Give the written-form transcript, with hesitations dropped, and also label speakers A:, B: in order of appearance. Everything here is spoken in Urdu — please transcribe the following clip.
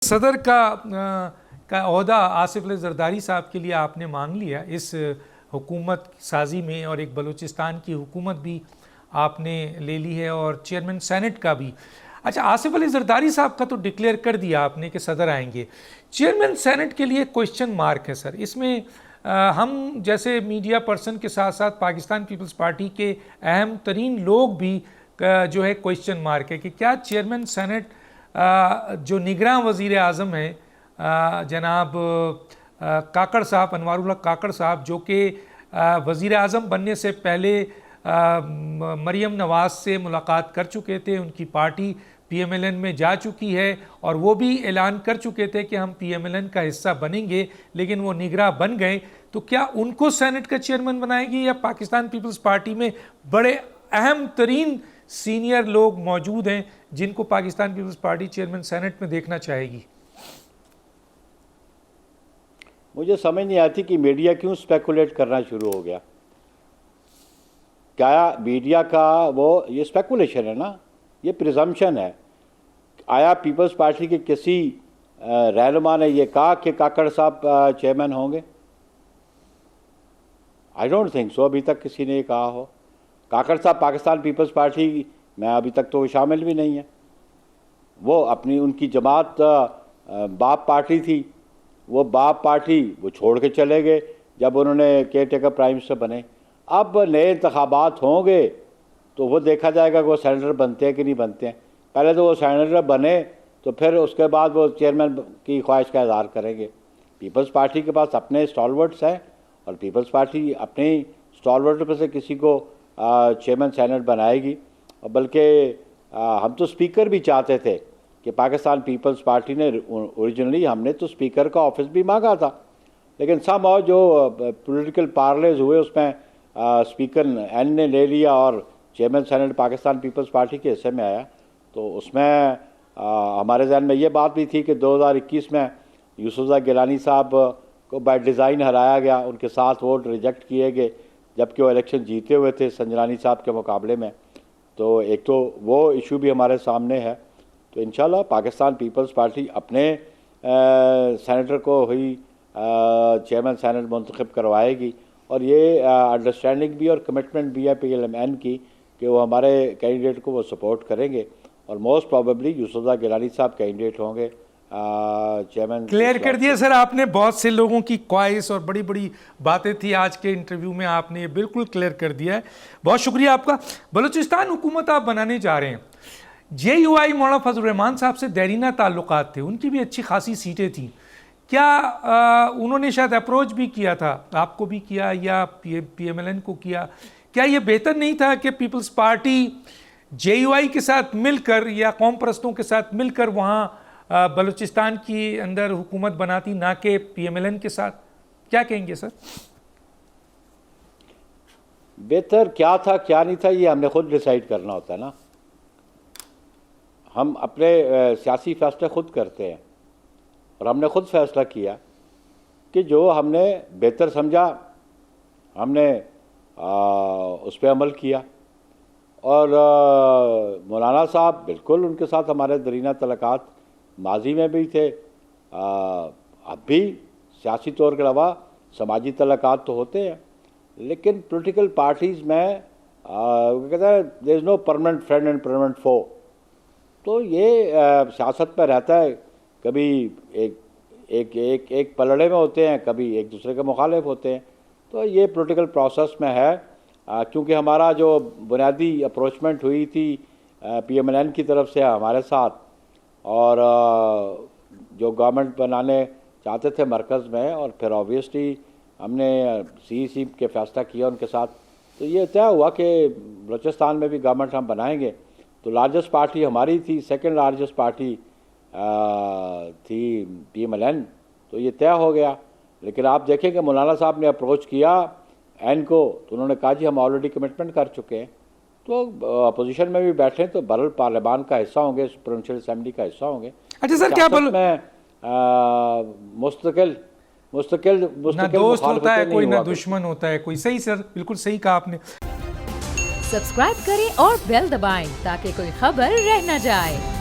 A: صدر کا عہدہ آصف علی زرداری صاحب کے لیے آپ نے مانگ لیا اس حکومت سازی میں، اور ایک بلوچستان کی حکومت بھی آپ نے لے لی ہے اور چیئرمین سینٹ کا بھی۔ اچھا، آصف علی زرداری صاحب کا تو ڈکلیئر کر دیا آپ نے کہ صدر آئیں گے، چیئرمین سینٹ کے لیے کوئسچن مارک ہے سر۔ اس میں ہم جیسے میڈیا پرسن کے ساتھ ساتھ پاکستان پیپلز پارٹی کے اہم ترین لوگ بھی جو ہے کوئسچن مارک ہے کہ کیا چیئرمین سینٹ جو نگراں وزیر اعظم ہیں جناب کاکڑ صاحب، انوار اللہ کاکڑ صاحب، جو کہ وزیر اعظم بننے سے پہلے مریم نواز سے ملاقات کر چکے تھے، ان کی party P M L N میں جا چکی ہے اور وہ بھی اعلان کر چکے تھے کہ ہم پی ایم ایل این کا حصہ بنیں گے، لیکن وہ نگراں بن گئے، تو کیا ان کو سینٹ کا چیئرمین بنائے گی یا پاکستان پیپلز پارٹی میں بڑے اہم ترین سینئر لوگ موجود ہیں جن کو Pakistan Peoples Party chairman Senate میں دیکھنا چاہے گی؟
B: مجھے سمجھ نہیں آتی کہ میڈیا کیوں سپیکولیٹ کرنا شروع ہو گیا۔ کیا میڈیا کا یہ سپیکولیشن ہے نا، یہ پریزمپشن ہے۔ آیا پیپلز پارٹی کے کسی رہنما نے یہ کہا کہ کاکڑ صاحب چیئرمین ہوں گے؟ آئی ڈونٹ تھنک سو، ابھی تک کسی نے یہ کہا ہو۔ کاکڑ صاحب پاکستان پیپلز پارٹی میں ابھی تک تو شامل بھی نہیں ہے۔ وہ ان کی جماعت باپ پارٹی تھی، وہ باپ پارٹی وہ چھوڑ کے چلے گئے جب انہوں نے کیئر ٹیکر پرائم منسٹر بنے۔ اب نئے انتخابات ہوں گے تو وہ دیکھا جائے گا کہ وہ سینیٹر بنتے ہیں کہ نہیں بنتے ہیں۔ پہلے تو وہ سینیٹر بنے تو پھر اس کے بعد وہ چیئرمین کی خواہش کا اظہار کریں گے۔ پیپلز پارٹی کے پاس اپنے اسٹالورٹس ہیں اور پیپلز پارٹی اپنے اسٹالورٹ میں سے کسی کو چیئرمین سینٹ بنائے گی۔ بلکہ ہم تو اسپیکر بھی چاہتے تھے کہ پاکستان پیپلز پارٹی نے اوریجنلی ہم نے تو اسپیکر کا آفس بھی مانگا تھا، لیکن سم ہاؤ جو پولیٹیکل پارلیز ہوئے اس میں اسپیکر این نے لے لیا اور chairman Senate Pakistan Peoples Party کے حصے میں آیا۔ تو اس میں ہمارے ذہن میں یہ بات بھی تھی کہ 2021 میں یوسف گیلانی صاحب کو بائی ڈیزائن ہرایا گیا، ان کے 7 ووٹ ریجیکٹ کیے گئے جبکہ وہ الیکشن جیتے ہوئے تھے سنجرانی صاحب کے مقابلے میں۔ تو ایک تو وہ ایشو بھی ہمارے سامنے ہے۔ تو انشاءاللہ پاکستان پیپلز پارٹی اپنے سینیٹر کو ہی چیئرمین سینٹ منتخب کروائے گی، اور یہ انڈرسٹینڈنگ بھی اور کمٹمنٹ بھی ہے پی ایل ایم این کی کہ وہ ہمارے کینڈیڈیٹ کو وہ سپورٹ کریں گے، اور موسٹ پروبیبلی یوسف گیلانی صاحب کینڈیڈیٹ ہوں گے چیئرمین۔
A: کلیئر کر دیا سر آپ نے، بہت سے لوگوں کی خواہش اور بڑی بڑی باتیں تھی آج کے انٹرویو میں، آپ نے یہ بالکل کلیئر کر دیا ہے، بہت شکریہ آپ کا۔ بلوچستان حکومت آپ بنانے جا رہے ہیں، جے یو آئی مولانا فضل الرحمان صاحب سے دیرینہ تعلقات تھے، ان کی بھی اچھی خاصی سیٹیں تھیں، کیا انہوں نے شاید اپروچ بھی کیا تھا، آپ کو بھی کیا یا پی ایم ایل این کو کیا، کیا یہ بہتر نہیں تھا کہ پیپلز پارٹی جے یو آئی کے ساتھ مل کر یا قوم پرستوں کے ساتھ مل کر وہاں بلوچستان کی اندر حکومت بناتی، نہ کہ پی ایم ایل این کے ساتھ؟ کیا کہیں گے سر؟
B: بہتر کیا تھا کیا نہیں تھا یہ ہم نے خود ڈیسائیڈ کرنا ہوتا ہے نا۔ ہم اپنے سیاسی فیصلے خود کرتے ہیں، اور ہم نے خود فیصلہ کیا کہ جو ہم نے بہتر سمجھا ہم نے اس پہ عمل کیا، اور مولانا صاحب بالکل ان کے ساتھ ہمارے درینہ تعلقات ماضی میں بھی تھے، اب بھی سیاسی طور کے علاوہ سماجی تعلقات تو ہوتے ہیں، لیکن پولیٹیکل پارٹیز میں کہتے ہیں دیر از نو پرماننٹ فرینڈ اینڈ پرماننٹ فو، تو یہ سیاست میں رہتا ہے، کبھی ایک پلڑے میں ہوتے ہیں، کبھی ایک دوسرے کے مخالف ہوتے ہیں، تو یہ پولیٹیکل پروسیس میں ہے۔ کیونکہ ہمارا جو بنیادی اپروچمنٹ ہوئی تھی پی ایم ایل این کی طرف سے ہمارے ساتھ، اور جو گورنمنٹ بنانے چاہتے تھے مرکز میں، اور پھر آبویسلی ہم نے سی سی کے فیصلہ کیا ان کے ساتھ، تو یہ طے ہوا کہ بلوچستان میں بھی گورنمنٹ ہم بنائیں گے۔ تو لارجسٹ پارٹی ہماری تھی، سیکنڈ لارجسٹ پارٹی تھی پی ایم ایل این، تو یہ طے ہو گیا۔ لیکن آپ دیکھیں کہ مولانا صاحب نے اپروچ کیا این کو، تو انہوں نے کہا جی ہم آلریڈی کمٹمنٹ کر چکے ہیں، تو اپوزیشن میں بھی بیٹھے تو بہرحال پارلیمان کا حصہ ہوں گے، پروونشل اسمبلی کا حصہ ہوں گے۔
A: اچھا سر، کیا
B: میں مستقل
A: نہ دوست ہوتا ہے کوئی، نہ دشمن ہوتا ہے کوئی، صحیح سر، بالکل صحیح کہا آپ نے۔
C: سبسکرائب کریں اور بیل دبائیں تاکہ کوئی خبر رہ نہ جائے۔